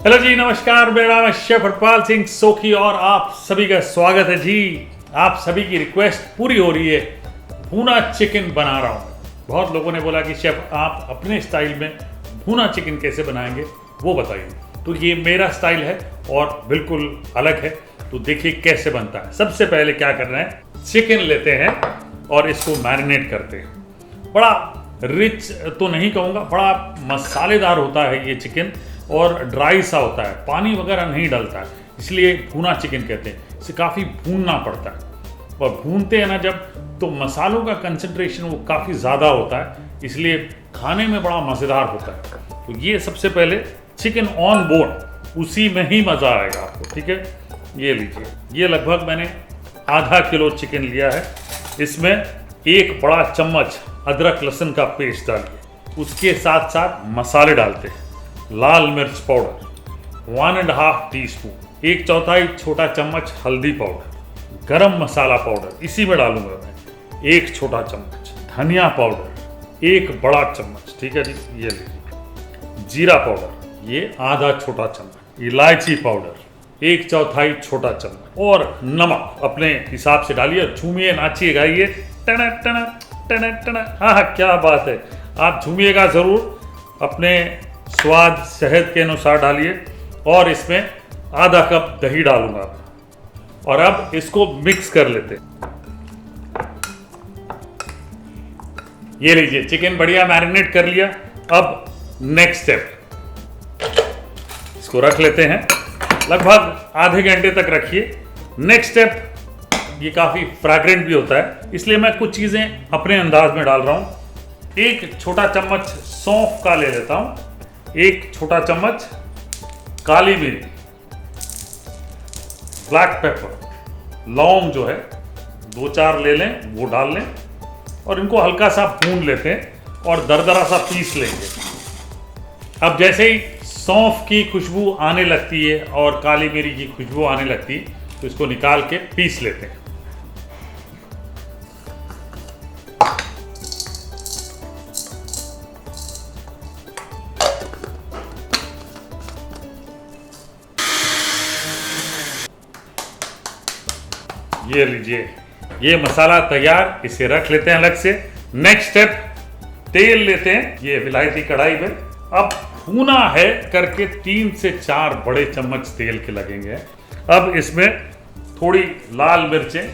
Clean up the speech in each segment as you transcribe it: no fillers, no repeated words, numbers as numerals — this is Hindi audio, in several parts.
हेलो जी, नमस्कार। मेरा नाम है शेफ हरपाल सिंह सोखी और आप सभी का स्वागत है जी। आप सभी की रिक्वेस्ट पूरी हो रही है, भुना चिकन बना रहा हूँ। बहुत लोगों ने बोला कि शेफ आप अपने स्टाइल में भुना चिकन कैसे बनाएंगे वो बताइए। तो ये मेरा स्टाइल है और बिल्कुल अलग है। तो देखिए कैसे बनता है। सबसे पहले क्या करना है, चिकन लेते हैं और इसको मैरिनेट करते हैं। बड़ा रिच तो नहीं कहूँगा, बड़ा मसालेदार होता है ये चिकन और ड्राई सा होता है, पानी वगैरह नहीं डलता है, इसलिए भुना चिकन कहते हैं। इसे काफ़ी भूनना पड़ता है और भूनते हैं ना जब, तो मसालों का कंसंट्रेशन वो काफ़ी ज़्यादा होता है, इसलिए खाने में बड़ा मज़ेदार होता है। तो ये सबसे पहले चिकन ऑन बोर्ड, उसी में ही मज़ा आएगा आपको। ठीक है, ये लीजिए, ये लगभग मैंने आधा किलो चिकन लिया है। इसमें एक बड़ा चम्मच अदरक लहसुन का पेस्ट डालिए, उसके साथ साथ मसाले डालते हैं। लाल मिर्च पाउडर 1.5 टीस्पून, 1/4 छोटा चम्मच हल्दी पाउडर, गरम मसाला पाउडर इसी में डालूंगा मैं 1 छोटा चम्मच, धनिया पाउडर 1 बड़ा चम्मच। ठीक है जी, ये लीजिए। जीरा पाउडर ये आधा छोटा चम्मच, इलायची पाउडर 1/4 छोटा चम्मच और नमक अपने हिसाब से डालिए। झूमिए, नाचिए, गाइए, टना टना टना टना। हाँ, क्या बात है। आप झूमिएगा ज़रूर, अपने स्वाद शहद के अनुसार डालिए। और इसमें आधा कप दही डालूंगा और अब इसको मिक्स कर लेते। ये लीजिए, चिकन बढ़िया मैरिनेट कर लिया। अब नेक्स्ट स्टेप, इसको रख लेते हैं, लगभग आधे घंटे तक रखिए। नेक्स्ट स्टेप, ये काफ़ी फ्रैग्रेंट भी होता है, इसलिए मैं कुछ चीज़ें अपने अंदाज में डाल रहा हूँ। 1 छोटा चम्मच सौंफ का ले लेता हूँ, 1 छोटा चम्मच काली मिर्च, ब्लैक पेपर, लौंग जो है 2-4 ले लें, वो डाल लें और इनको हल्का सा भून लेते हैं और दरदरा सा पीस लेंगे। अब जैसे ही सौंफ की खुशबू आने लगती है और काली मिर्च की खुशबू आने लगती है, तो इसको निकाल के पीस लेते हैं। ये लीजिए, ये मसाला तैयार, इसे रख लेते हैं अलग से। नेक्स्ट स्टेप, तेल लेते हैं ये विलायती कढ़ाई में। अब भुना है करके 3 से 4 बड़े चम्मच तेल के लगेंगे। अब इसमें थोड़ी लाल मिर्चें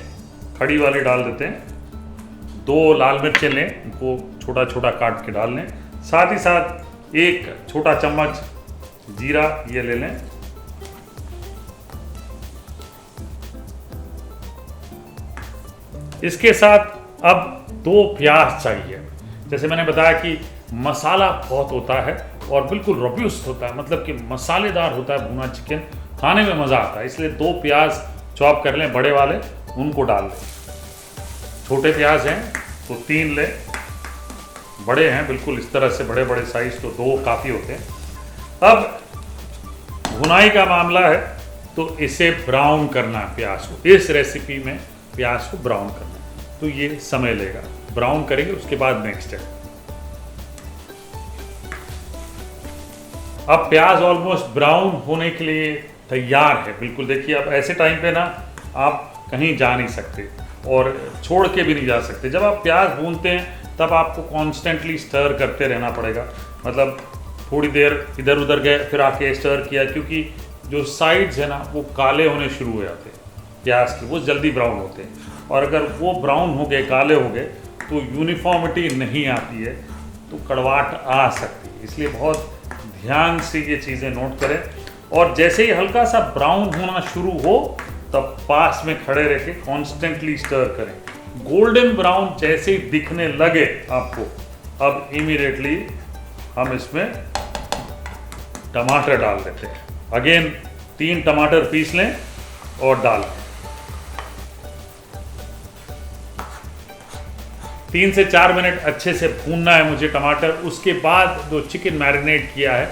खड़ी वाली डाल देते हैं। 2 लाल मिर्चें लें, इनको छोटा छोटा काट के डाल लें। साथ ही साथ 1 छोटा चम्मच जीरा ये ले लें। इसके साथ अब 2 प्याज चाहिए। जैसे मैंने बताया कि मसाला बहुत होता है और बिल्कुल रोब्यूस्ट होता है, मतलब कि मसालेदार होता है भुना चिकन, खाने में मज़ा आता है, इसलिए 2 प्याज चॉप कर लें, बड़े वाले, उनको डाल लें। छोटे प्याज हैं तो 3 लें, बड़े हैं बिल्कुल इस तरह से बड़े बड़े साइज तो 2 काफ़ी होते हैं। अब भुनाई का मामला है तो इसे ब्राउन करना है प्याज को। इस रेसिपी में प्याज को ब्राउन करना है, तो ये समय लेगा। ब्राउन करेंगे, उसके बाद नेक्स्ट है। अब प्याज ऑलमोस्ट ब्राउन होने के लिए तैयार है बिल्कुल। देखिए, अब ऐसे टाइम पे ना आप कहीं जा नहीं सकते और छोड़ के भी नहीं जा सकते। जब आप प्याज भूनते हैं तब आपको कॉन्स्टेंटली स्टर करते रहना पड़ेगा, मतलब थोड़ी देर इधर उधर गए फिर आके स्टर किया, क्योंकि जो साइड्स है ना वो काले होने शुरू हो जाते हैं प्याज के, वो जल्दी ब्राउन होते हैं। और अगर वो ब्राउन हो गए, काले हो गए, तो यूनिफॉर्मिटी नहीं आती है, तो कड़वाहट आ सकती है। इसलिए बहुत ध्यान से ये चीज़ें नोट करें। और जैसे ही हल्का सा ब्राउन होना शुरू हो तब पास में खड़े रह के कॉन्स्टेंटली स्टर करें। गोल्डन ब्राउन जैसे ही दिखने लगे आपको, अब इमीडिएटली हम इसमें टमाटर डाल देते हैं। अगेन 3 टमाटर पीस लें और डाल दें। 3 से 4 मिनट अच्छे से भूनना है मुझे टमाटर। उसके बाद जो चिकन मैरिनेट किया है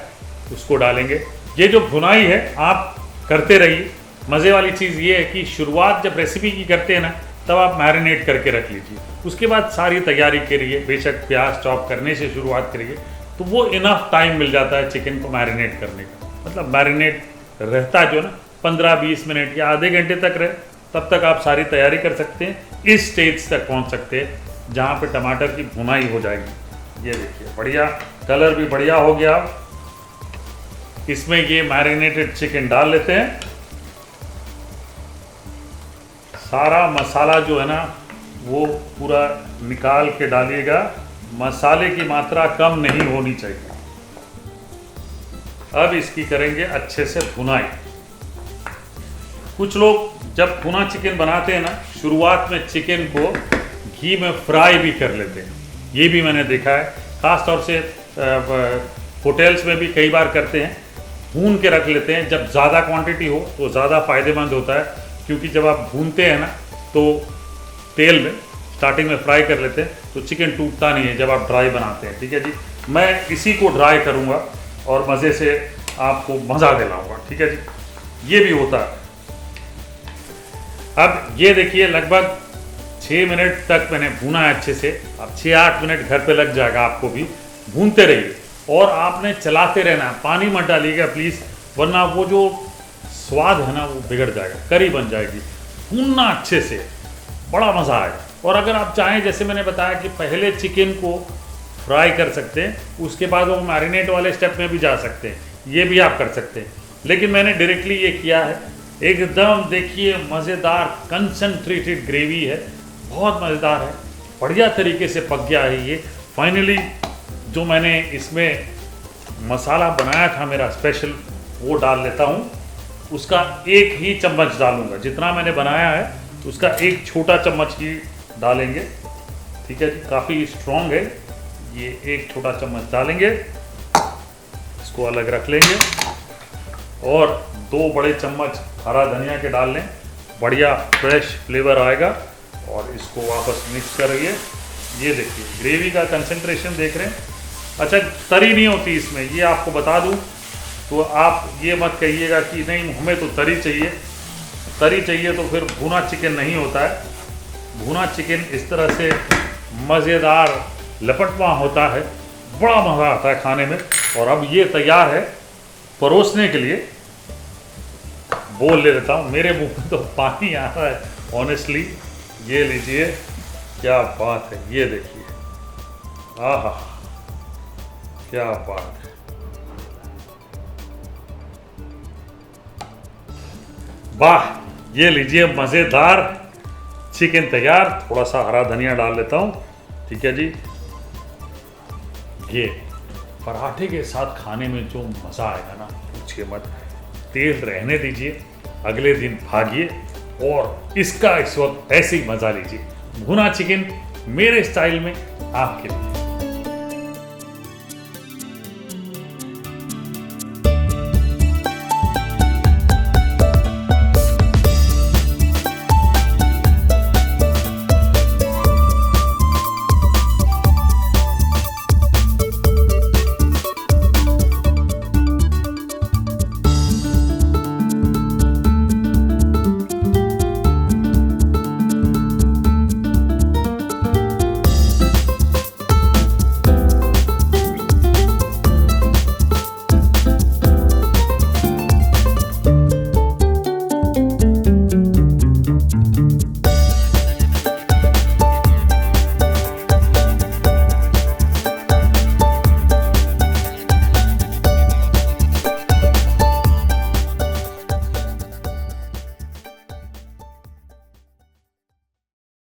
उसको डालेंगे। ये जो भुनाई है आप करते रहिए। मज़े वाली चीज़ ये है कि शुरुआत जब रेसिपी की करते हैं ना, तब आप मैरिनेट करके रख लीजिए। उसके बाद सारी तैयारी करिए, बेशक प्याज चॉप करने से शुरुआत करिए, तो वो इनफ टाइम मिल जाता है चिकन को मैरिनेट करने का। मतलब मैरिनेट रहता है जो ना 15-20 मिनट या आधे घंटे तक रहे, तब तक आप सारी तैयारी कर सकते हैं। इस स्टेज तक पहुंच सकते हैं जहां पे टमाटर की भुनाई हो जाएगी। ये देखिए बढ़िया, कलर भी बढ़िया हो गया। इसमें ये मैरिनेटेड चिकन डाल लेते हैं। सारा मसाला जो है ना वो पूरा निकाल के डालिएगा। मसाले की मात्रा कम नहीं होनी चाहिए। अब इसकी करेंगे अच्छे से भुनाई। कुछ लोग जब भुना चिकन बनाते हैं ना, शुरुआत में चिकन को घी में फ्राई भी कर लेते हैं। ये भी मैंने देखा है, ख़ास तौर से होटल्स में भी कई बार करते हैं, भून के रख लेते हैं। जब ज़्यादा क्वांटिटी हो तो ज़्यादा फ़ायदेमंद होता है, क्योंकि जब आप भूनते हैं ना तो तेल में स्टार्टिंग में फ्राई कर लेते हैं तो चिकन टूटता नहीं है जब आप ड्राई बनाते हैं। ठीक है जी, मैं इसी को ड्राई करूँगा और मज़े से आपको मज़ा दिलाऊंगा। ठीक है जी, ये भी होता है। अब ये देखिए लगभग 6 मिनट तक मैंने भूना है अच्छे से। अब 6-8 मिनट घर पे लग जाएगा, आपको भी भूनते रहिए और आपने चलाते रहना। पानी मत डालिएगा प्लीज़, वरना वो जो स्वाद है ना वो बिगड़ जाएगा, करी बन जाएगी। भूनना अच्छे से, बड़ा मज़ा आएगा। और अगर आप चाहें, जैसे मैंने बताया कि पहले चिकन को फ्राई कर सकते हैं, उसके बाद वो मैरिनेट वाले स्टेप में भी जा सकते हैं, ये भी आप कर सकते हैं। लेकिन मैंने डायरेक्टली ये किया है। एकदम देखिए मज़ेदार कंसंट्रेटेड ग्रेवी है, बहुत मज़ेदार है, बढ़िया तरीके से पक गया है ये। फाइनली जो मैंने इसमें मसाला बनाया था मेरा स्पेशल, वो डाल लेता हूँ। उसका 1 ही चम्मच डालूँगा, जितना मैंने बनाया है उसका 1 छोटा चम्मच ही डालेंगे। ठीक है जी, काफ़ी स्ट्रॉन्ग है ये। 1 छोटा चम्मच डालेंगे, इसको अलग रख लेंगे। और 2 बड़े चम्मच हरा धनिया के डाल लें, बढ़िया फ्रेश फ्लेवर आएगा। और इसको वापस मिक्स करिए। ये देखिए ग्रेवी का कंसंट्रेशन देख रहे हैं। अच्छा, तरी नहीं होती इसमें, ये आपको बता दूं, तो आप ये मत कहिएगा कि नहीं हमें तो तरी चाहिए। तरी चाहिए तो फिर भुना चिकन नहीं होता है। भुना चिकन इस तरह से मज़ेदार लपटवा होता है, बड़ा मज़ा आता है खाने में। और अब ये तैयार है परोसने के लिए। बोल ले लेता हूँ, मेरे मुंह में तो पानी आ रहा है ऑनेस्टली। ये लीजिए, क्या बात है, ये देखिए, आहा क्या बात है। वाह, ये लीजिए मज़ेदार चिकन तैयार। थोड़ा सा हरा धनिया डाल लेता हूँ। ठीक है जी, ये पराठे के साथ खाने में जो मज़ा आएगा ना, पूछिए मत। तेल रहने दीजिए, अगले दिन भागिए और इसका इस वक्त ऐसे ही मज़ा लीजिए। भुना चिकन मेरे स्टाइल में आपके लिए।